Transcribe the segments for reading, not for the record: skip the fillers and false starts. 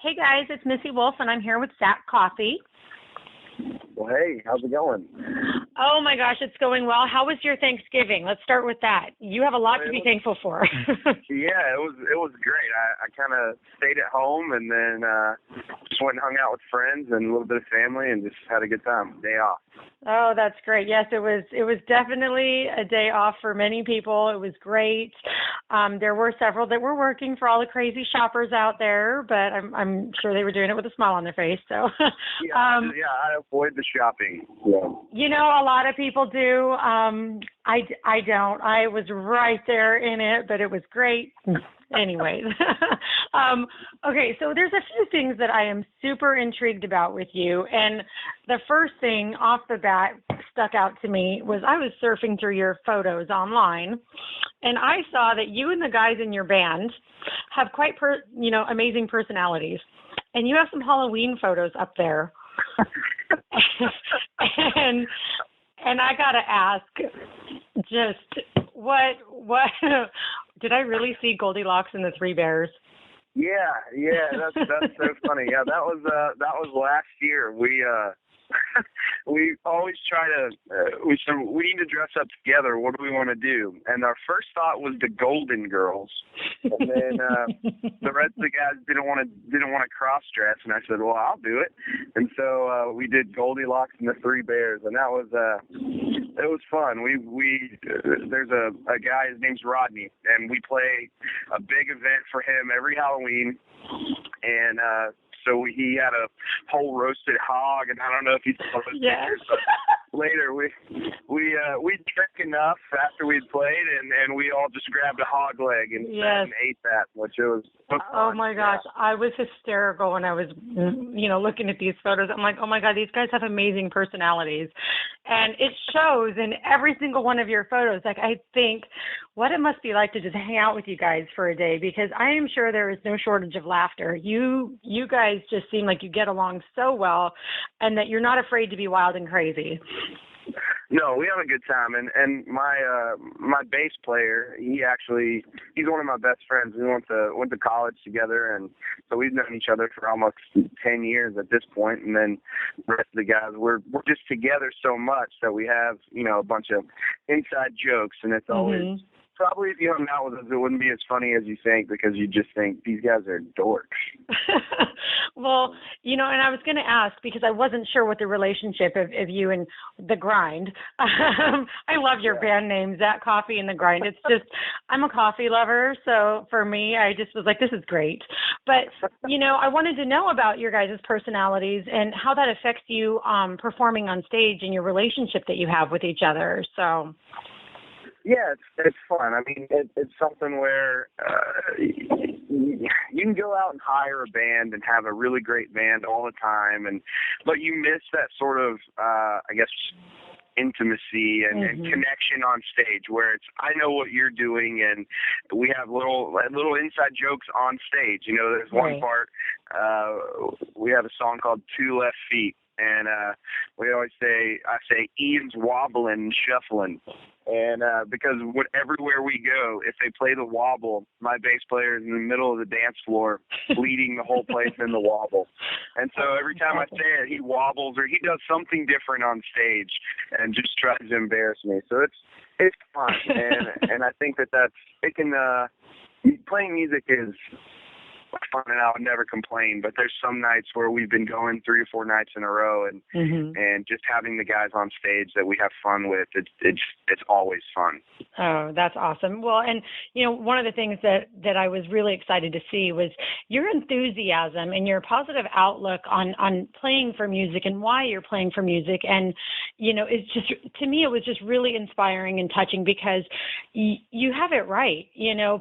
Hey guys, it's Missy Wolf, and I'm here with Zach Coffey. Well, hey, how's it going? Oh my gosh, it's going well. How was your Thanksgiving? Let's start with that. You have a lot to be thankful for. Yeah, it was great. I kind of stayed at home and then just went and hung out with friends and a little bit of family and just had a good time. Day off. Oh, that's great. Yes, it was definitely a day off for many people. It was great. There were several that were working for all the crazy shoppers out there, but I'm sure they were doing it with a smile on their face. So yeah, I avoid the shopping. Yeah. You know, a lot of people do. I don't. I was right there in it, but it was great. Anyways. Okay, so there's a few things that I am super intrigued about with you. And the first thing off the bat stuck out to me was I was surfing through your photos online, and I saw that you and the guys in your band have quite, amazing personalities. And you have some Halloween photos up there. and I gotta ask, just what did I really see Goldilocks and the Three Bears? Yeah, that's so funny. Yeah, that was last year. We always try to, we said, we need to dress up together. What do we want to do? And our first thought was the Golden Girls. And then the rest of the guys didn't want to cross dress. And I said, well, I'll do it. And so we did Goldilocks and the Three Bears. And that was, it was fun. There's a guy, his name's Rodney, and we play a big event for him every Halloween. And, so he had a whole roasted hog, and I don't know if you saw those pictures, but later we drank enough after we'd played, and we all just grabbed a hog leg and ate that, which it was fun. Oh my gosh, I was hysterical when I was, looking at these photos. I'm like, oh my God, these guys have amazing personalities, and it shows in every single one of your photos. Like, I think what it must be like to just hang out with you guys for a day, because I am sure there is no shortage of laughter. You guys just seem like you get along so well, and that you're not afraid to be wild and crazy. No, we have a good time, and my bass player, he's one of my best friends. We went to college together, and so we've known each other for almost 10 years at this point. And then the rest of the guys, we're just together so much that we have a bunch of inside jokes, and it's always. Probably if you hung out with us, it wouldn't be as funny as you think, because you just think these guys are dorks. Well, and I was going to ask, because I wasn't sure what the relationship of you and the Grind. I love your band name, Zach Coffey and the Grind. It's just, I'm a coffee lover, so for me, I just was like, this is great. But, I wanted to know about your guys' personalities and how that affects you performing on stage and your relationship that you have with each other. So. Yeah, it's fun. I mean, it's something where you can go out and hire a band and have a really great band all the time, but you miss that sort of, intimacy and connection on stage, where it's, I know what you're doing, and we have little inside jokes on stage. There's one part, we have a song called Two Left Feet, and we always I say Ian's wobbling and shuffling. And because everywhere we go, if they play the wobble, my bass player is in the middle of the dance floor, leading the whole place in the wobble. And so every time I say it, he wobbles or he does something different on stage and just tries to embarrass me. So it's fun, and I think playing music is fun, and I would never complain. But there's some nights where we've been going 3 or 4 nights in a row, and just having the guys on stage that we have fun with, it's always fun. Oh, that's awesome. Well, and one of the things that I was really excited to see was your enthusiasm and your positive outlook on playing for music and why you're playing for music. And it's just, to me, it was just really inspiring and touching, because you have it right.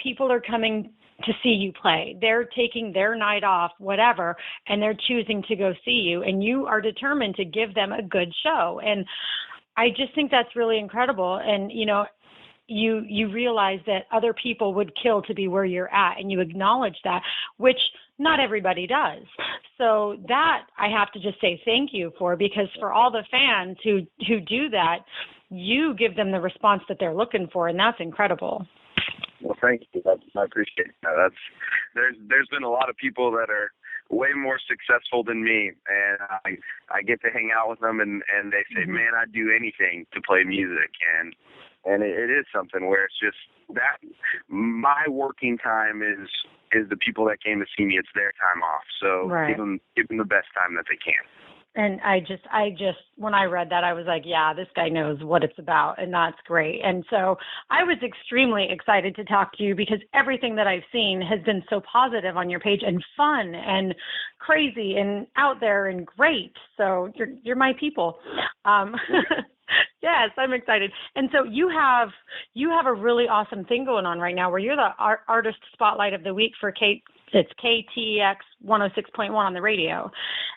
People are coming to see you play. They're taking their night off, whatever, and they're choosing to go see you, and you are determined to give them a good show. And I just think that's really incredible. And, you realize that other people would kill to be where you're at, and you acknowledge that, which not everybody does. So that I have to just say thank you for, because for all the fans who do that, you give them the response that they're looking for, and that's incredible. Well, thank you. I appreciate that. There's been a lot of people that are way more successful than me, and I get to hang out with them, and they say, man, I'd do anything to play music, and it is something where it's just that my working time is the people that came to see me. It's their time off, so give them the best time that they can. And I just, when I read that, I was like, yeah, this guy knows what it's about, and that's great. And so I was extremely excited to talk to you because everything that I've seen has been so positive on your page and fun and crazy and out there and great. So you're my people. Yes, I'm excited. And so you have a really awesome thing going on right now where you're the artist spotlight of the week for it's KTX 106.1 on the radio,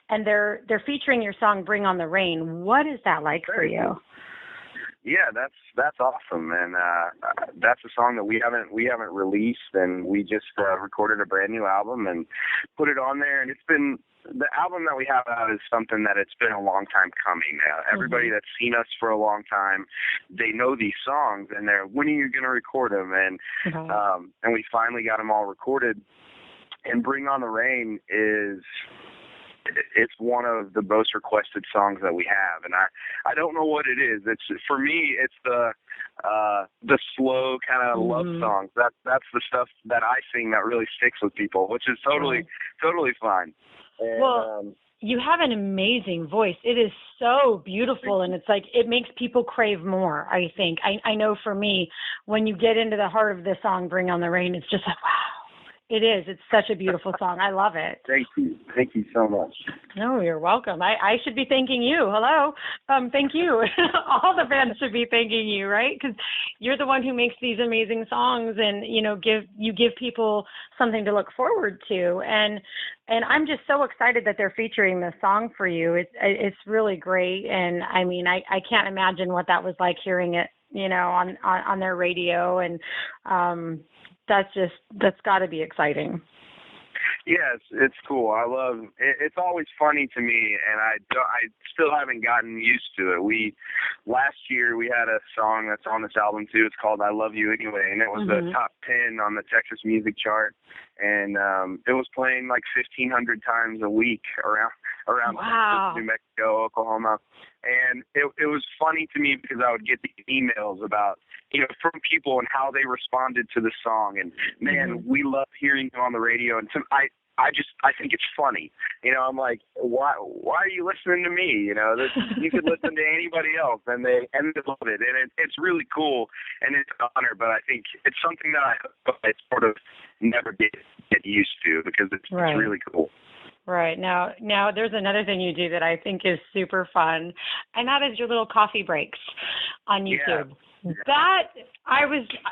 and they're featuring your song "Bring on the Rain." What is that like for you? Yeah, that's awesome, and that's a song that we haven't released, and we just recorded a brand new album and put it on there, and it's been. The album that we have out is something that it's been a long time coming. Everybody that's seen us for a long time, they know these songs, and they're, when are you going to record them? And and we finally got them all recorded. And Bring on the Rain it's one of the most requested songs that we have, and I don't know what it is. It's, for me, it's the slow kind of love songs. That's the stuff that I sing that really sticks with people, which is totally fine. And, well, you have an amazing voice. It is so beautiful, and it's like it makes people crave more, I think. I know for me, when you get into the heart of the song, Bring on the Rain, it's just like, wow. It is. It's such a beautiful song. I love it. Thank you. Thank you so much. No, you're welcome. I should be thanking you. Hello. Thank you. All the fans should be thanking you, right? Because you're the one who makes these amazing songs, and give people something to look forward to. And I'm just so excited that they're featuring this song for you. It's really great. And I mean, I can't imagine what that was like hearing it, on their radio, and that's got to be exciting. Yes, it's cool. I love it. It's always funny to me, and I still haven't gotten used to it. Last year we had a song that's on this album too. It's called "I Love You Anyway," and it was the top 10 on the Texas music chart, and it was playing like 1,500 times a week around wow. Texas, New Mexico, Oklahoma. And it was funny to me because I would get these emails about, from people and how they responded to the song. And man, we love hearing you on the radio. And I think it's funny. I'm like, why are you listening to me? You could listen to anybody else, and they love it. And it's really cool, and it's an honor. But I think it's something that I sort of never get used to because it's really cool. Right. Now there's another thing you do that I think is super fun, and that is your little coffee breaks on YouTube. Yeah. That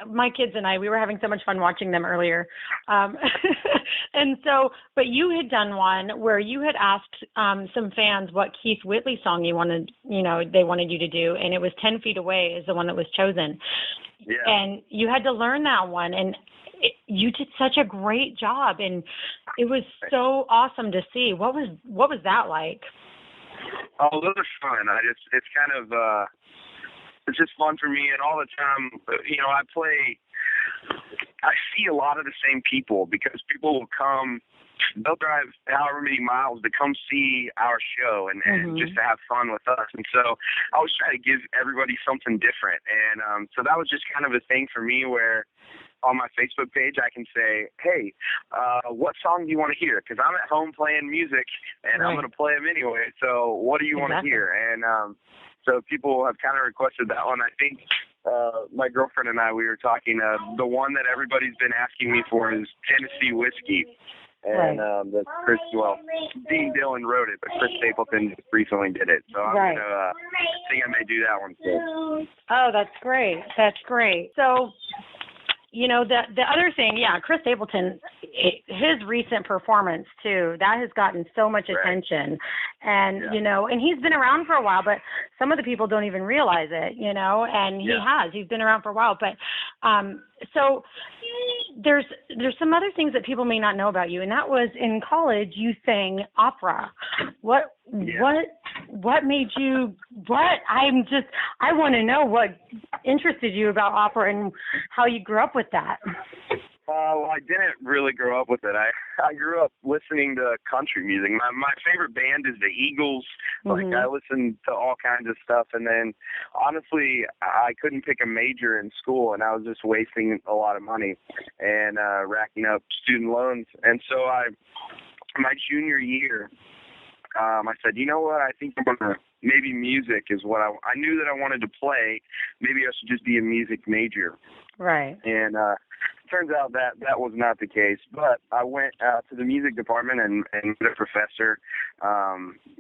my kids and we were having so much fun watching them earlier. And so, but you had done one where you had asked some fans what Keith Whitley song they wanted you to do, and it was 10 Feet Away is the one that was chosen. Yeah. And you had to learn that one, and you did such a great job, and it was so awesome to see. What was that like? Oh, those are fun. It's kind of it's just fun for me, and all the time, I see a lot of the same people because people will come. They'll drive however many miles to come see our show and just to have fun with us. And so I always try to give everybody something different. And so that was just kind of a thing for me where on my Facebook page I can say, hey, what song do you want to hear? Because I'm at home playing music, and I'm going to play them anyway. So what do you want to hear? And so people have kind of requested that one. I think my girlfriend and I, we were talking, the one that everybody's been asking me for is Tennessee Whiskey. And Dean Dillon wrote it, but Chris Stapleton just recently did it. So I'm going to think I may do that one too. Oh, that's great. That's great. So, the other thing, Chris Stapleton, his recent performance too, that has gotten so much attention. And, and he's been around for a while, but some of the people don't even realize it, and he's been around for a while. But, so there's some other things that people may not know about you. And that was in college, you sang opera. What made you, I want to know what interested you about opera and how you grew up with that. Well, I didn't really grow up with it. I grew up listening to country music. My favorite band is the Eagles. Like, I listened to all kinds of stuff. And then, honestly, I couldn't pick a major in school, and I was just wasting a lot of money and racking up student loans. And so my junior year, I said, you know what, I think I'm going to, maybe music is what I knew that I wanted to play. Maybe I should just be a music major. Right. And turns out that was not the case. But I went to the music department and met a professor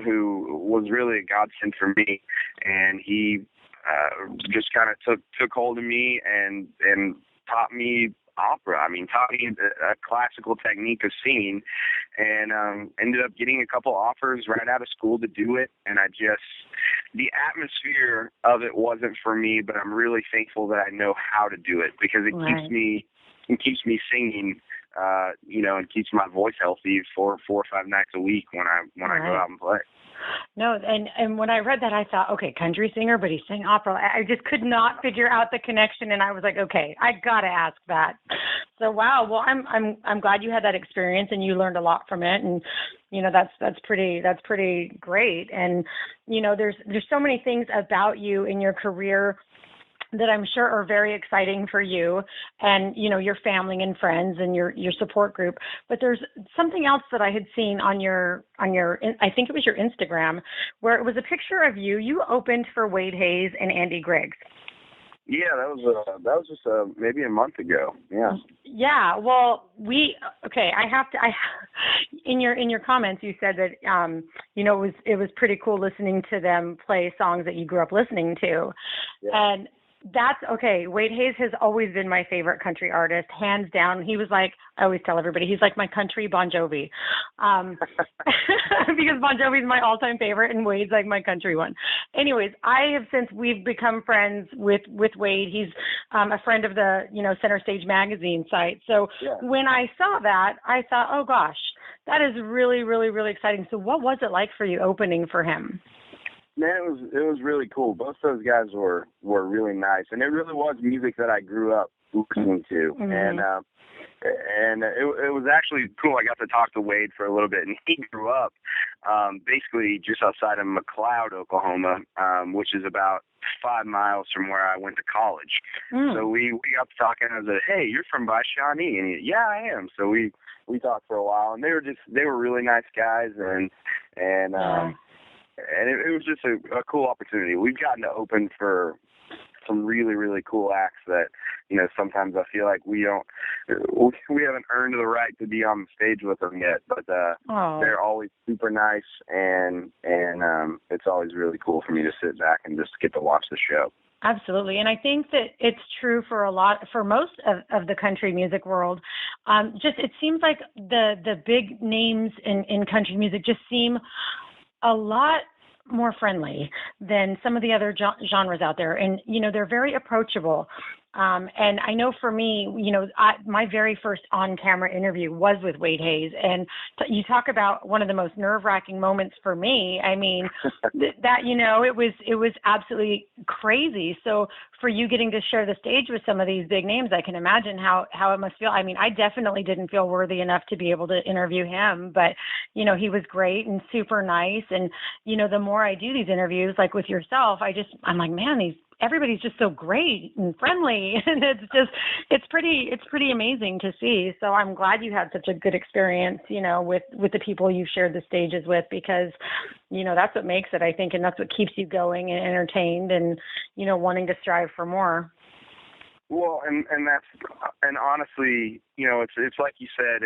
who was really a godsend for me. And he just kind of took hold of me and taught me opera. I mean, taught me a classical technique of singing, and ended up getting a couple offers right out of school to do it. And the atmosphere of it wasn't for me, but I'm really thankful that I know how to do it, because it keeps me singing, and keeps my voice healthy for 4 or 5 nights a week when I go out and play. No, and when I read that, I thought, okay, country singer, but he sang opera. I just could not figure out the connection, and I was like, okay, I gotta ask that. So wow, well, I'm glad you had that experience and you learned a lot from it, and that's pretty great. And there's so many things about you in your career that I'm sure are very exciting for you and, your family and friends and your support group. But there's something else that I had seen on your, I think it was your Instagram, where it was a picture of you. You opened for Wade Hayes and Andy Griggs. Yeah, that was just maybe a month ago. Yeah. Yeah. Well, in your comments, you said that, it was pretty cool listening to them play songs that you grew up listening to. Yeah. And that's okay. Wade Hayes has always been my favorite country artist, hands down. He was like, I always tell everybody, he's like my country Bon Jovi, because Bon Jovi is my all-time favorite and Wade's like my country one. Anyways, since we've become friends with Wade, he's a friend of the, Center Stage magazine site. So when I saw that, I thought, oh gosh, that is really, really, really exciting. So what was it like for you opening for him? Man, it was really cool. Both those guys were really nice, and it really was music that I grew up listening to. Mm-hmm. And it was actually cool. I got to talk to Wade for a little bit, and he grew up basically just outside of McLeod, Oklahoma, which is about 5 miles from where I went to college. So we got to talking. I was like, "Hey, you're from by Shawnee?" And yeah, I am. So we talked for a while, and they were really nice guys, and it was just a cool opportunity. We've gotten to open for some really, really cool acts that, sometimes I feel like we haven't earned the right to be on the stage with them yet, but they're always super nice, and it's always really cool for me to sit back and just get to watch the show. Absolutely. And I think that it's true for most of the country music world. It seems like the big names in country music just seem a lot more friendly than some of the other genres out there. And, they're very approachable. And I know for me, my very first on-camera interview was with Wade Hayes. And you talk about one of the most nerve-wracking moments for me. I mean, it was absolutely crazy. So for you getting to share the stage with some of these big names, I can imagine how it must feel. I mean, I definitely didn't feel worthy enough to be able to interview him, but, he was great and super nice. And, the more I do these interviews, like with yourself, I'm like, man, everybody's just so great and friendly, and it's pretty amazing to see. So I'm glad you had such a good experience, with the people you've shared the stages with, because, that's what makes it, I think, and that's what keeps you going and entertained and, wanting to strive for more. Well, and honestly, it's like you said,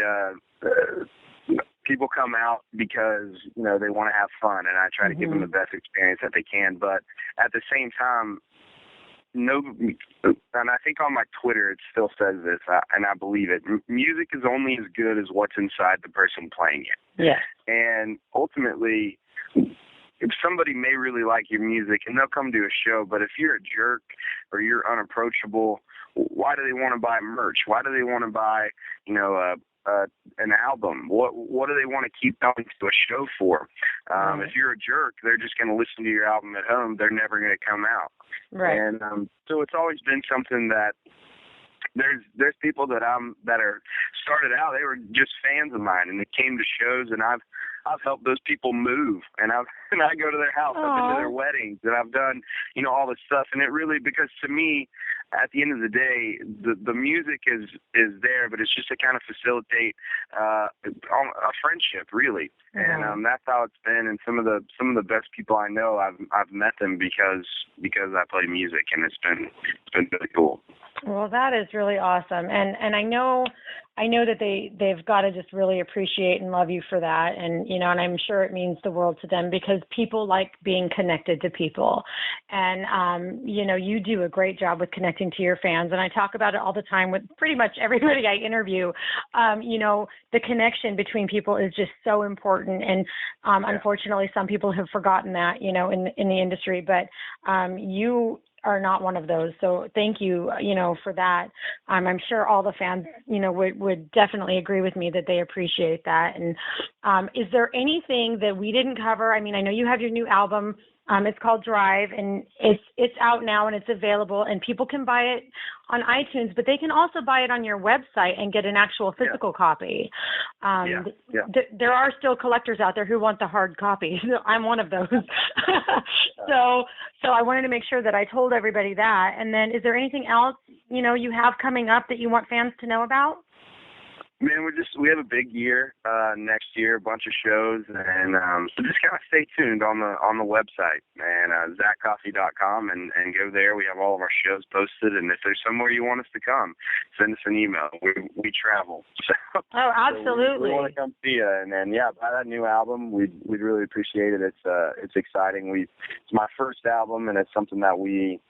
people come out because, they want to have fun, and I try to give them the best experience that they can. But at the same time, and I think on my Twitter it still says this, and I believe it. Music is only as good as what's inside the person playing it. Yeah. And ultimately, if somebody may really like your music and they'll come to a show, but if you're a jerk or you're unapproachable, why do they want to buy merch? Why do they want to buy, an album? What do they want to keep going to a show for? If you're a jerk, they're just going to listen to your album at home. They're never going to come out. Right. And so it's always been something that there's people that are started out, they were just fans of mine, and they came to shows, and I've helped those people move, and I go to their house, I've been to their weddings, and I've done, all this stuff. And it really, because to me, at the end of the day, the music is there, but it's just to kind of facilitate a friendship, really. Mm-hmm. And that's how it's been. And some of the best people I know, I've met them because I play music, and it's been really cool. Well, that is really awesome. And I know that they've got to just really appreciate and love you for that. And, and I'm sure it means the world to them, because people like being connected to people. And, you do a great job with connecting to your fans. And I talk about it all the time with pretty much everybody I interview. The connection between people is just so important. And unfortunately, some people have forgotten that, in the industry. But you are not one of those. So thank you, for that. I'm sure all the fans, would definitely agree with me that they appreciate that. And is there anything that we didn't cover? I mean, I know you have your new album. It's called Drive, and it's out now, and it's available, and people can buy it on iTunes, but they can also buy it on your website and get an actual physical copy. There are still collectors out there who want the hard copy. I'm one of those. So I wanted to make sure that I told everybody that. And then, is there anything else, you have coming up that you want fans to know about? Man, we have a big year next year, a bunch of shows, and so just kind of stay tuned on the website, and ZachCoffey.com, and go there. We have all of our shows posted, and if there's somewhere you want us to come, send us an email. We travel. So, oh, absolutely. So we want to come see you, and then buy that new album. We'd really appreciate it. It's exciting. It's my first album, and it's something that we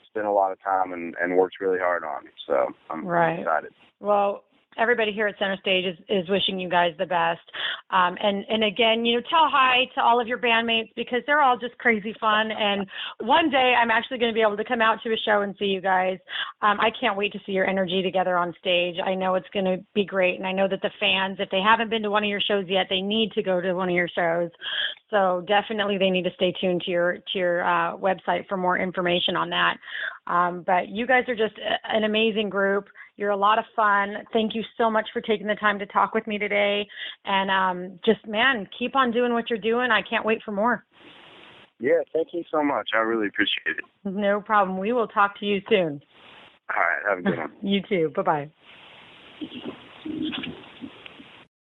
spent a lot of time and worked really hard on. So I'm excited. Well, everybody here at Center Stage is wishing you guys the best. And again, tell hi to all of your bandmates, because they're all just crazy fun. And one day I'm actually going to be able to come out to a show and see you guys. I can't wait to see your energy together on stage. I know it's going to be great. And I know that the fans, if they haven't been to one of your shows yet, they need to go to one of your shows. So definitely they need to stay tuned to your website for more information on that. But you guys are just an amazing group. You're a lot of fun. Thank you so much for taking the time to talk with me today. And keep on doing what you're doing. I can't wait for more. Yeah, thank you so much. I really appreciate it. No problem. We will talk to you soon. All right. Have a good one. You too. Bye-bye.